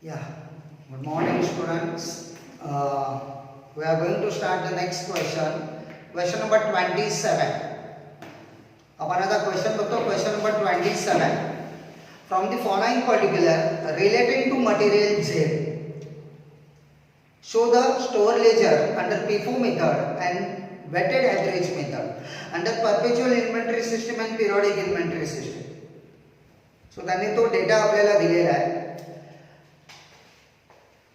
Yeah, good morning students. We are going to start the next question. Question number 27. Upon another question, question number 27. From the following particular relating to material Z, show the store ledger under FIFO method and weighted average method under perpetual inventory system and periodic inventory system. So त्यांनी तो data आपल्याला दिलेला आहे.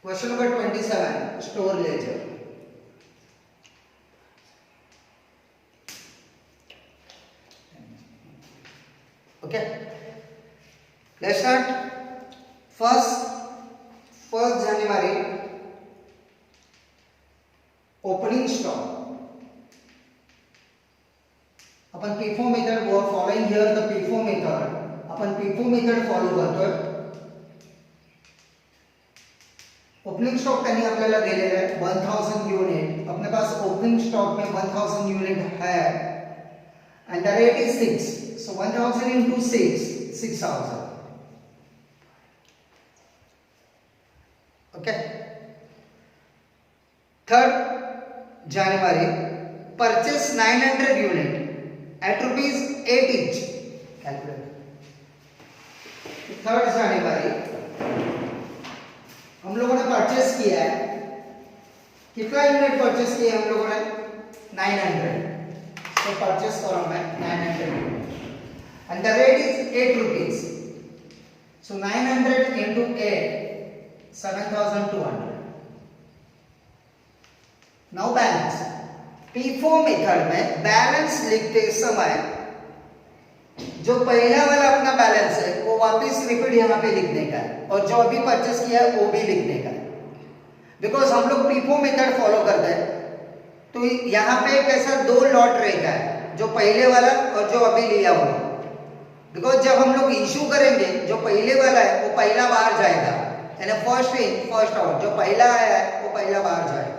Question number 27, store ledger. Okay, let's start. First January, opening stock. Upon FIFO method following here the FIFO method. Upon FIFO method follow करतोय. Opening stock त्यांनी आपल्याला दिलेला आहे 1000 यूनिट. अपने पास ओपनिंग स्टॉक में 1000 यूनिट है and the rate is 6. So 1000 into 6, 6000. Okay. 3rd January, purchase 900 unit at ₹8 each. Calculate. 3rd January हम लोगों ने परचेस किया है. कितना यूनिट परचेस किया हम लोगों ने? 900. तो परचेस करो मैं 900 unit and the rate is 8 rupees. So 900 into 8, 7200. Now balance. FIFO method में बैलेंस लिखते समय जो पहला वाला अपना बैलेंस है वो वापस रिपीट यहाँ पे लिखने का है और जो अभी परचेस किया है वो भी लिखने का है. बिकॉज हम लोग FIFO मेथड फॉलो करते हैं तो यहाँ पे कैसा 2 लॉट रहता है, जो पहले वाला और जो अभी लिया हुआ. बिकॉज जब हम लोग इशू करेंगे जो पहले वाला है वो पहला बाहर जाएगा, यानी फर्स्ट इन फर्स्ट आउट. जो पहला आया है वो पहला बाहर जाएगा.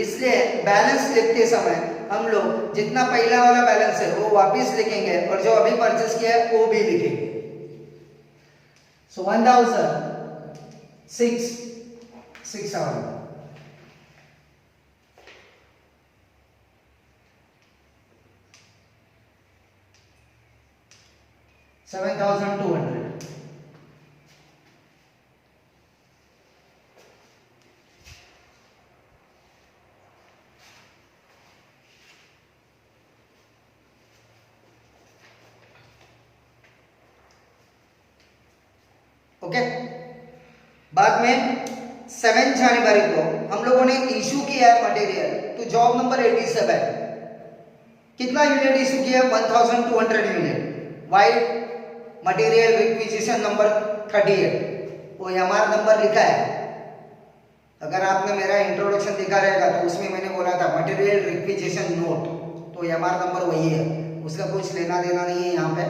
इसलिए बैलेंस लिखते समय हम लोग जितना पहला वाला बैलेंस है वो वापस लिखेंगे और जो अभी परचेस किया है वो भी लिखेंगे. सो 1000, 6,000. $7,200. ओके. बाद में 7 जनवरी को हम लोगों ने इशू किया है मटेरियल तो जॉब नंबर 87. कितना यूनिट इशू किया? 1200 unit. White material requisition number 38. वो एमआर नंबर लिखा है. अगर आपने मेरा इंट्रोडक्शन देखा रहेगा तो उसमें मैंने बोला था मटेरियल रिक्विजिशन नोट, तो एमआर नंबर वही है. उसका कुछ लेना देना नहीं है यहाँ पे,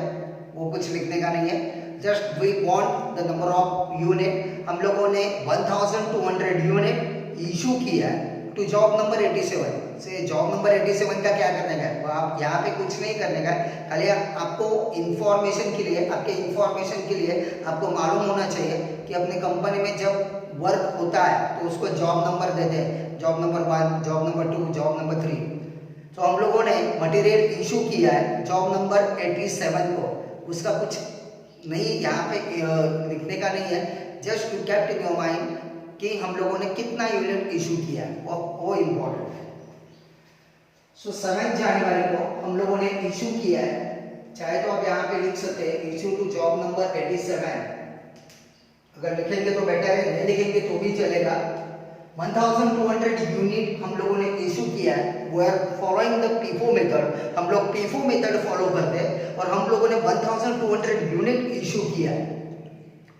वो कुछ लिखने का नहीं है. Just we want the number of unit. हम लोगों ने 1200 यूनिट इशू किया है टू जॉब नंबर 87 से. जॉब नंबर 87 का क्या करने का है? आप यहाँ पे कुछ नहीं करने का है, खाली आपको इंफॉर्मेशन के लिए, आपके इंफॉर्मेशन के लिए आपको मालूम होना चाहिए कि अपने कंपनी में जब वर्क होता है तो उसको जॉब नंबर देते हैं. Job number 1, job number 2, job number 3. तो हम लोगों ने मटेरियल इशू किया है जॉब नंबर 87 को. उसका कुछ नहीं यहाँ पे लिखने का नहीं है. Just to kept in your mind कि हम लोगों ने कितना यूनिट इशू किया है वो इम्पोर्टेंट है. सो 7 जनवरी को हम लोगों ने इशू किया है. चाहे तो आप यहाँ पे लिख सकते हैं इशू टू जॉब नंबर 87. अगर लिखेंगे तो बेटर है, नहीं लिखेंगे तो भी चलेगा. 1200 यूनिट हम लोगों ने इशू किया है. We are following the FIFO method. हम लोग FIFO मेथड फॉलो करते हैं और हम लोगों ने 1200 यूनिट इशू किया है.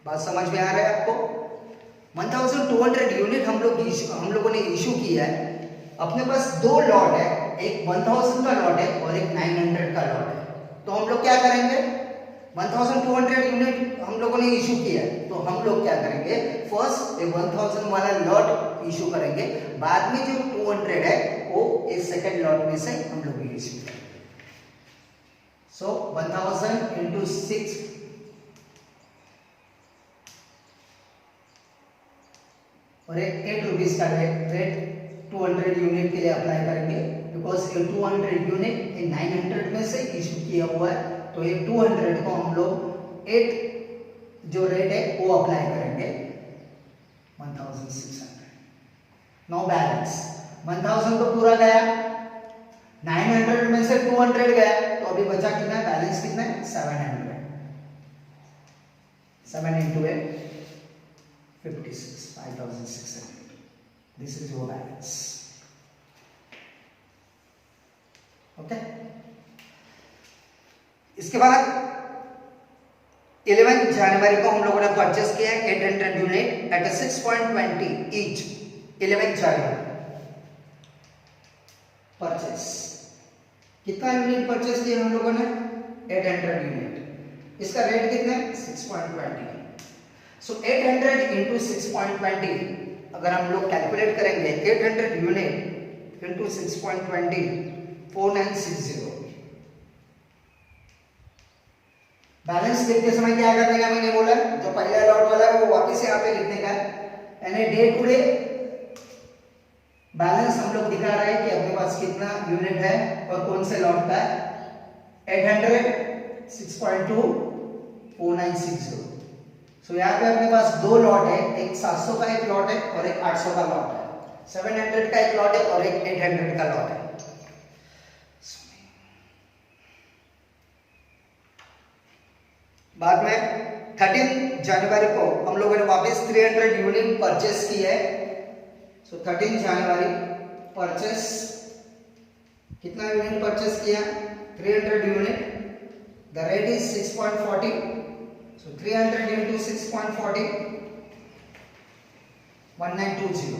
बात समझ में आ रहा है आपको? 1200 यूनिट हम लोगों ने इशू किया है. अपने पास 2 लॉट है, एक 1000 का लॉट है और एक 900 का लॉट है. तो हम लोग क्या करेंगे? 1200 यूनिट हम लोगों ने इशू किया है तो हम लोग क्या करेंगे? फर्स्ट 1000 वाला लॉट इशू करेंगे, बाद में जो 200 है वो इस सेकंड लॉट में से हम लोग इशू करेंगे. So 1000 into 6 और एक 8 रुपीज़ का रेट 200 यूनिट के लिए अप्लाई करेंगे, बिकॉज ये 200 यूनिट ये 900 में से इशू किया हुआ है, तो ये 200 को हम लोग 8 जो रेट है वो अप्लाई करेंगे 1600। नो बैलेंस 1000 तो पूरा गया, 900 में से 200 गया, तो अभी बचा कितना है, बैलेंस कितना है 700। 7 into 8 56 5600। This is your balance. Okay, इसके बाद 11 जनवरी को हम लोगों ने परचेस किया 800 यूनिट एट 6.20 ईच। 11 जनवरी परचेस, कितना यूनिट परचेस किया हम लोगों ने 800 यूनिट। इसका रेट कितना है 6.20। सो 800 इंटू 6.20 अगर हम लोग कैलकुलेट करेंगे 800 यूनिट इंटू 6.20 4960। बैलेंस लिखते समय क्या करने का मैंने बोला, जो पहला लॉट वाला है वो वापस यहाँ पे लिखने का है, यानी डे टू डे बैलेंस हम लोग दिखा रहे हैं कि अपने पास कितना यूनिट है और कौन से लॉट का है। 800 6.2 4960। सो यहाँ पे अपने पास दो लॉट है, एक 700 का एक लॉट है और एक 800 का लॉट है, 700 का एक लॉट है और एक 800 का लॉट है। बाद में 13 जनवरी को हम लोगों ने वापस 300 यूनिट परचेस की है। सो 13 जनवरी परचेस, कितना यूनिट परचेस किया 300 unit. The rate is 6.40। So 300 into 6.40 1920।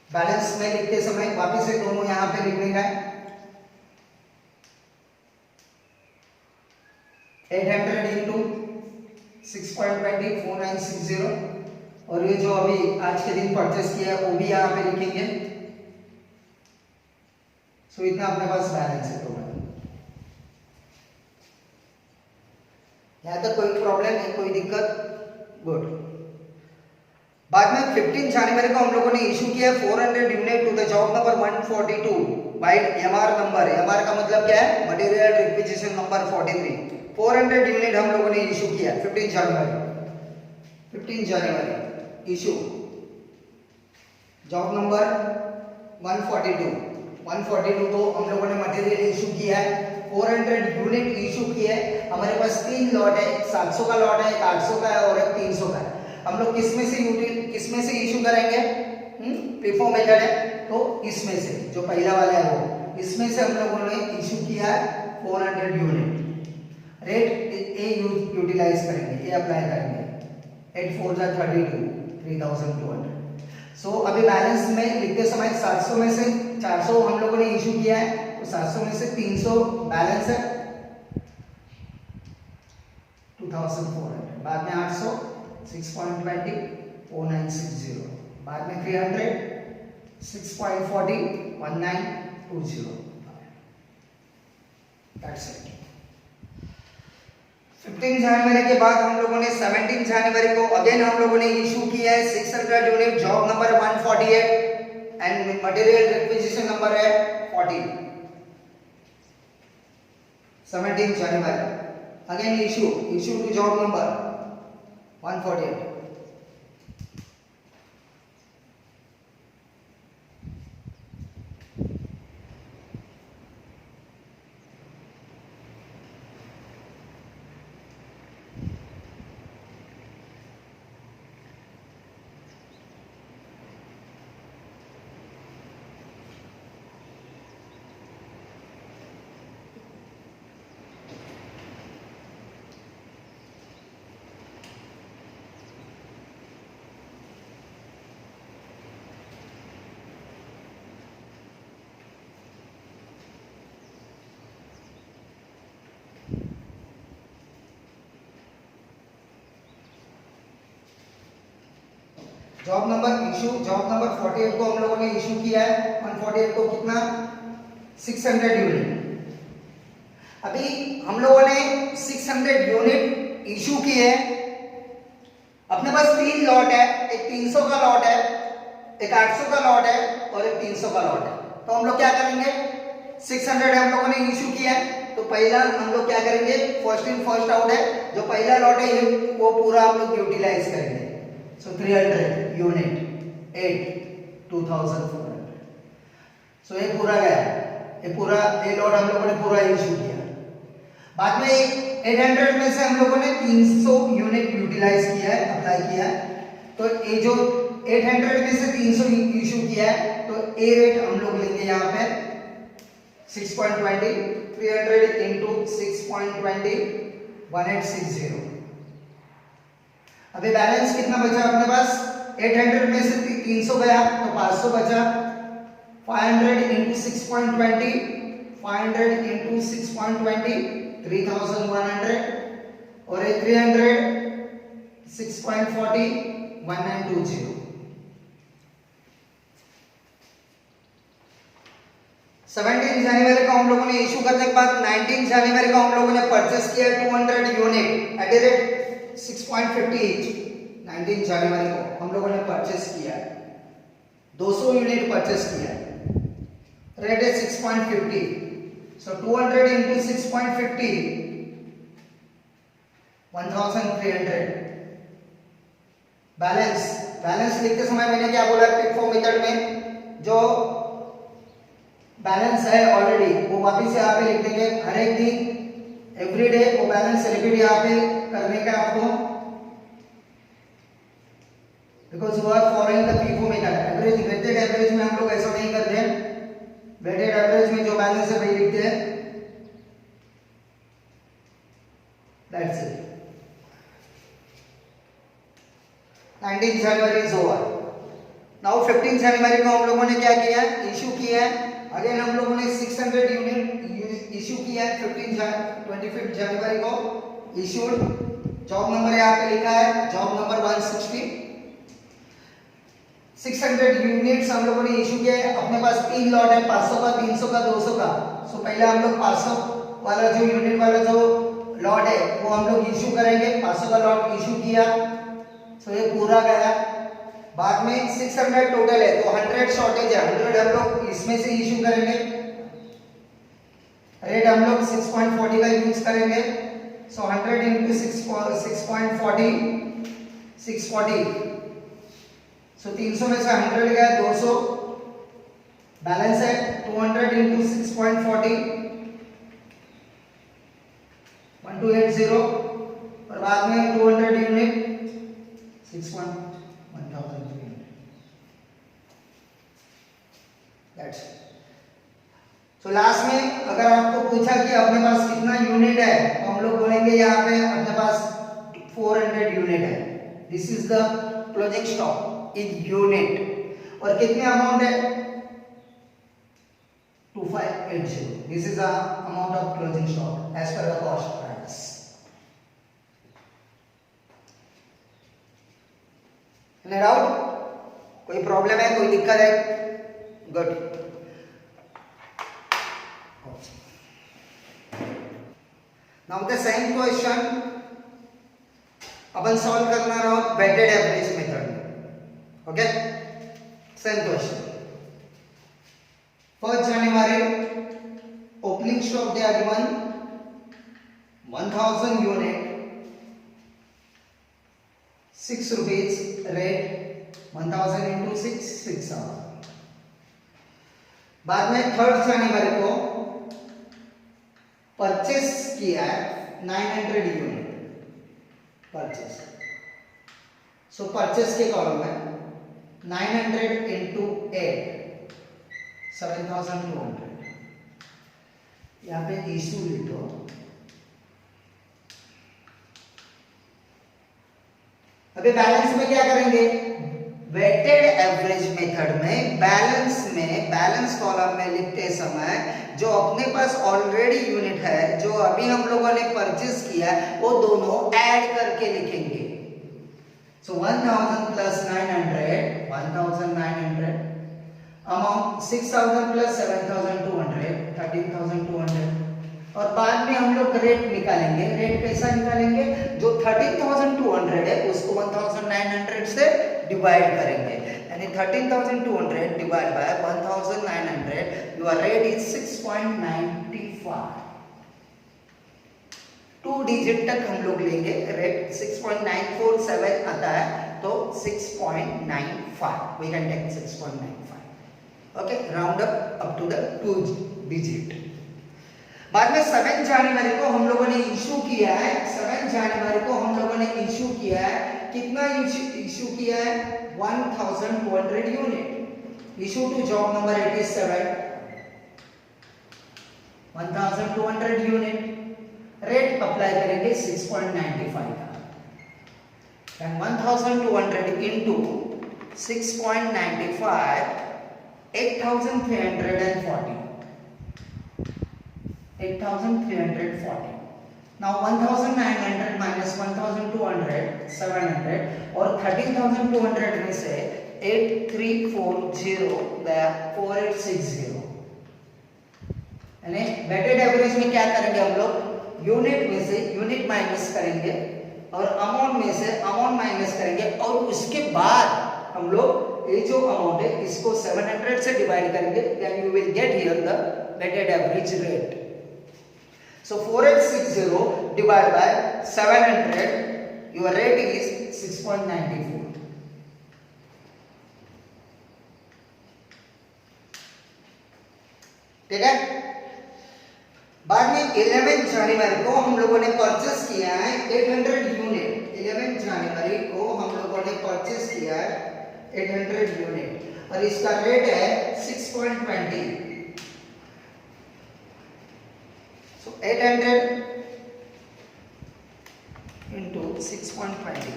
Balance में लिखते समय वापस से दोनों यहां पे लिखने का है। 800 into 6.20 4960। और ये जो अभी आज के दिन परचेस किया है वो भी यहाँ पे लिखेंगे। सो इतना अपने पास बैलेंस है टोटल। यहाँ तक कोई प्रॉब्लम है, कोई दिक्कत? गुड। बाद में 15 जनवरी को हम लोगों ने इशू किया 400 unit to the job number 142 by MR number. MR का मतलब क्या है, मटेरियल रिक्विजिशन नंबर 43। 400 यूनिट हम लोगों ने इशू किया 15 जनवरी इशू जॉब नंबर 142 को हम लोगों ने मटेरियल इशू किया है। 400 यूनिट इशू किया है। हमारे पास 3 लॉट है, 700 का लॉट है, 800 का है और एक 300 का है। हम लोग किस में से इशू करेंगे? प्रीफॉर्म मेथड है तो इसमें से, जो पहला वाला है वो, इसमें से हम लोगों ने इशू किया है 400 यूनिट। रेट ए यूटिलाइज करेंगे, ए अप्लाई करेंगे। 8 4 जा 32 3200। सो अभी बैलेंस में लिखते समय 700 में से 400 हम लोगों ने इशू किया है, तो 700 में से 300 बैलेंस है 2400। बाद में 800 6.20 4960। बाद में 300 6.40 1920। That's it. 15 जनवरी के बाद हम लोगों ने 17 जनवरी को अगेन हम लोगों ने इशू किया है 600 unit job number 148 and material requisition number है 40। 17 जनवरी again issue to job number 148। Job number 48 को हम लोगों ने इशू किया है। 148 को कितना 600 यूनिट। अभी हम लोगों ने 600 यूनिट इशू किए अपने पास 3 लॉट है, एक 300 का लॉट है, एक 800 का लॉट है और एक 300 का लॉट है। तो हम लोग क्या करेंगे, 600 हम लोगों ने इशू किया है, तो पहला हम लोग क्या करेंगे, फर्स्ट इन फर्स्ट आउट है, जो पहला लॉट है ये वो पूरा हम लोग यूटिलाइज करेंगे। सो 300 यूनिट 8 2400। सो ये पूरा गया, ये पूरा ये लॉट हम लोगों ने पूरा इशू किया। बाद में 800 में से हम लोगों ने 300 यूनिट यूटिलाइज किया है, अप्लाई किया है। तो ये जो 800 में से 300 इशू किया है, तो ए रेट हम लोग लेंगे यहाँ पे 6.20, 300 इंटू 6.20 1860। अभी बैलेंस कितना बचा अपने पास, 800 में से 300 गया तो 500 बचा, 500 इंटू 6.20, 500 इंटू 6.20 3100 और 300 6.40 1920। 17 जनवरी को हम लोगों ने इशू करने के बाद 19 जनवरी को हम लोगों ने परचेस किया 200 unit at the rate 6.50 each. 19 जनवरी को हम लोगों ने परचेस किया, 200 यूनिट परचेस किया, रेट है 6.50। So 200 into 6.50 1300। बैलेंस लिखते समय मैंने क्या बोला, पिक फॉर मेथड में जो बैलेंस है ऑलरेडी वो वापस यहाँ पे लिख देंगे। हर एक दिन एवरी डे वो बैलेंस रिपीट यहाँ पे करने का आपको, because you are following the FIFO method. Average weighted average में हम लोग ऐसा नहीं करते हैं, वेटेड एवरेज में जो बैलेंस है वही लिखते हैं। That's it. 19 January is over. Now 15 जनवरी को हम लोगों ने क्या किया, इशू किया है। अगेन हम लोगों ने 600 यूनिट इशू किया है 25 जनवरी को इशूड। जॉब नंबर यहाँ पे लिखा है, जॉब नंबर 160। 600 यूनिट्स हम लोगों ने इशू किया है। अपने पास 3 लॉट है, 500 का, 300 का, 200 का। सो पहले हम लोग 500 वाला जो यूनिट वाला जो लॉट है वो हम लोग इशू करेंगे। 500 का लॉट इशू किया, सो ये पूरा गया। बाद में 600 टोटल है तो 100 शॉर्टेज है, 100 हम लोग इसमें से इशू करेंगे। रेट हम लोग 6.40 का यूज करेंगे। सो 100 इंटू 6.40 640। सो 300 में से 100 गया, 200 बैलेंस है। 200 इंटू 6.40 1280 और बाद में 200 यूनिट 6.1300। दैट्स सो लास्ट में अगर आपको पूछा कि अपने पास कितना यूनिट है तो हम लोग बोलेंगे यहाँ पे अपने पास 400 यूनिट है। This is the closing stock in unit. और कितने अमाउंट है, 2580। This is the amount of closing stock as per the cost price. Any doubt, कोई प्रॉब्लम है, कोई दिक्कत है? Good. Now the same question अपन सॉल्व करना रहो वेटेड एवरेज मेथड में। Okay, same question. 1 जनवरी opening stock they are given 1000 unit 6 rupees, rate 1000 into 6 6000। बाद में 3 जनवरी को परचेस किया है 900 यूनिट परचेस। सो परचेस के कॉलम में 900 इंटू 8 7200। यहाँ पे इशू लिखो। अभी बैलेंस में क्या करेंगे, वेटेड एवरेज मेथड में बैलेंस कॉलम में लिखते समय जो अपने पास ऑलरेडी यूनिट है, जो अभी हम लोगों ने परचेस किया है, वो दोनों ऐड करके लिखेंगे। सो 1000 प्लस 900 1900 अमाउंट 6000 प्लस 7200 13200। और बाद में हम लोग रेट निकालेंगे। रेट कैसा निकालेंगे, जो 13200 है उसको 1000 डिवाइड करेंगे, यानी 13,200 divide by 1,900, your rate is 6.95। 2 digit तक हम लोग लेंगे, रेट 6.947 आता है, तो 6.95 we can take 6.95। Okay, round up to the 2 digit. बाद में 7 जनवरी को हम लोगों ने इशू किया है, 7 जनवरी को हम लोगों ने इशू किया है, कितना इशू किया है? 1200 unit. Issue to job number 87, 1200 unit. Rate apply करेंगे 6.95 का, and 1200 into 6.95, 8,340, 8,340। Now 1,900 minus 1,200, 700, और 13,200 में से 8340 गया 4860। यानी वेटेड एवरेज में क्या करेंगे हम लोग? यूनिट में से यूनिट माइनस करेंगे और अमाउंट में से अमाउंट माइनस करेंगे, और उसके बाद हम लोग ये जो अमाउंट है इसको 700 से डिवाइड करेंगे, then you will get here the weighted average rate. So 4860 divided by 700, your rate is 6.94। ठीक है। बाद में 11 जनवरी को हम लोगों ने परचेस किया है 800 यूनिट। 11 जनवरी को हम लोगों ने परचेस किया है 800 यूनिट, और इसका रेट है 6.20। So 800 into 6.20,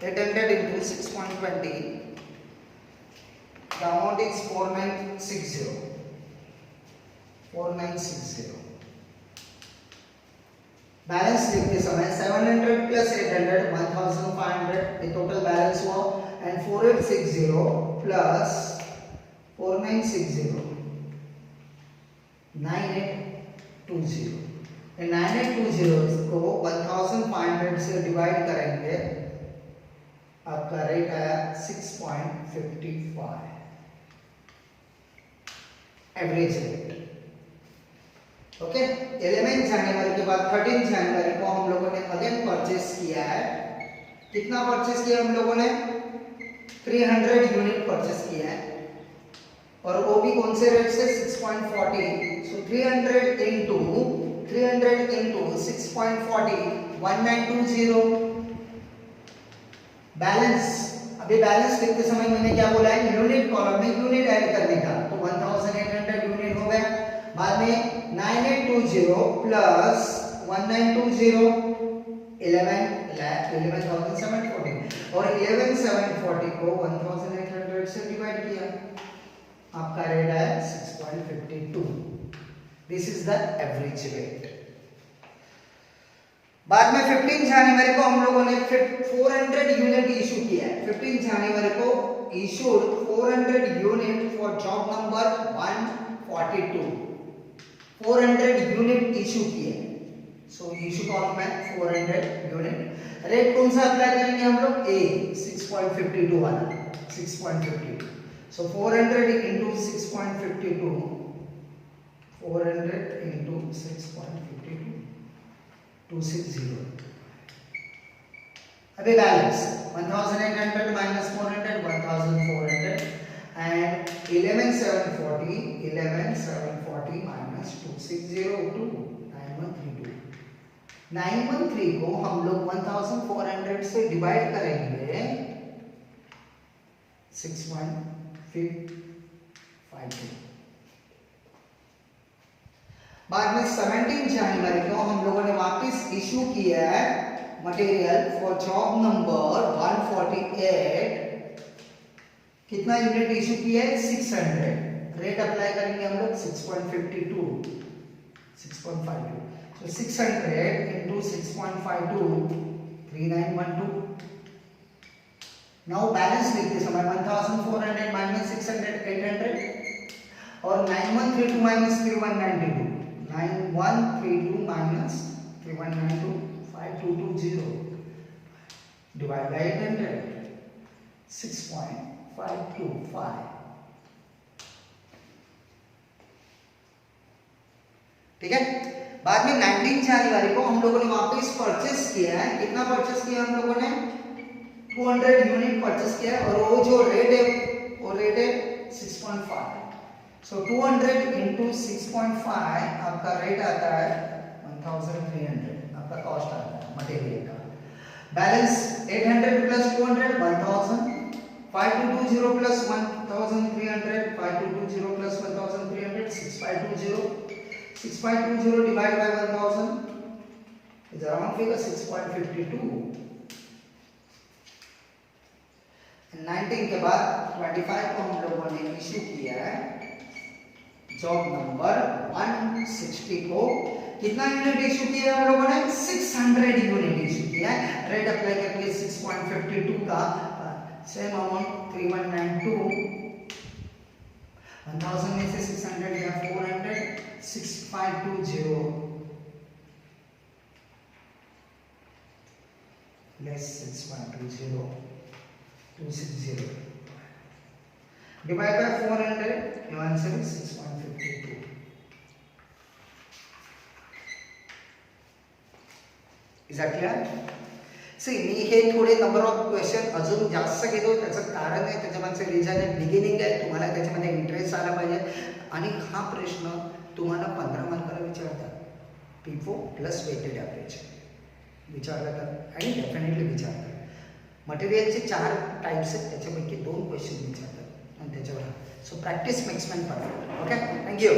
800 into 6.20, the amount is 4960, 4960। Balance लिखते समय 700 plus 800 1500 ये टोटल बैलेंस हुआ, एंड 4860 plus 4960 9820। 9820 को 1500 से डिवाइड करेंगे, आपका रेट आया 6.55 एवरेज रेट। ओके, 11 जनवरी के बाद 13 जनवरी को हम लोगों ने अगेन परचेस किया है। कितना परचेस किया हम लोगों ने? 300 यूनिट परचेस किया है, और वो भी कौन से रेट से? 6.40। सो 300 into 6.40, 1920। बैलेंस, अभी बैलेंस लिखते समय मैंने क्या बोला है? यूनिट कॉलम में यूनिट ऐड करने का, तो 1800 यूनिट हो गया। बाद में 9820 प्लस 1920, 11,740, और 11,740 को 1800 से डिवाइड किया, आपका रेट है 6.52। This is the average rate. बाद में 15 जनवरी को हम लोगों ने 400 यूनिट इशू किया है। 15 जनवरी को issued 400 unit for job number 142। 400 unit issue किए, सो इशू कॉलम में 400 यूनिट। रेट कौन सा अप्लाई करेंगे हम लोग? ए 6.52 वाला, 6.52। So 400 into 6.52, 400 into 6.52, 260। अभी बैलेंस 1800 minus 400, 1400, and 11,740 minus 260 9132। 913 को हम लोग 1400 से डिवाइड करेंगे 6.52। बाद में 17 जनवरी को हम लोगों ने वापस इशू किया है मटेरियल फॉर जॉब नंबर 148। कितना यूनिट इशू किया है? 600। रेट अप्लाई करेंगे हम लोग 6.52, 6.52। So 600 into 6.52, 3912। नाउ बैलेंस लिखते समय 1400 माइनस 600, 800, और 9132 माइनस 3192, 9132 माइनस 3192, 5220 डिवाइड बाय 800, 6.525। ठीक है। बाद में 19 जनवरी को हम लोगों ने वापस परचेस किया है। कितना परचेस किया हम लोगों ने? 200 यूनिट परचेस किया है, और वो जो रेट है वो रेट है 6.5। सो 200 इंटू 6.5 आपका रेट आता है 1300, आपका कॉस्ट आता है मटेरियल का। Balance 800 plus 200 1000, 5220 plus 1300, 5220 plus 1300 6520 divided by 1000 is around figure 6.52। 19 के बाद 25 को हम लोगों ने इश्यू किया है जॉब नंबर 160 को। कितना यूनिट इश्यू किया है हम लोगों ने? 600 यूनिट इश्यू किया है। रेट अप्लाई करके 6.52 का सेम अमाउंट 3192, 1000 में से 600 या 400, 6520 less 6.20 260 divided by 400, your answer is 6.52। is that clear? See, मी हे थोडे नंबर ऑफ क्वेश्चन अजून जास्त घेतो, त्याचं कारण आहे, त्याच्यामागचं रिझन आहे, बिगिनिंग आहे, तुम्हाला त्याच्यामध्ये इंटरेस्ट आला पाहिजे। आणि हा प्रश्न तुम्हाला 15 मार्काला विचारतात, P4 प्लस वेटेड ॲव्हरेज विचारलं तर, आणि डेफिनेटली विचारतात। मटेरियलचे 4 टाइप्स आहेत, त्याच्यापैकी 2 क्वेश्चन विचारतात आणि त्याच्यावर। So practice makes man perfect. Okay, thank you.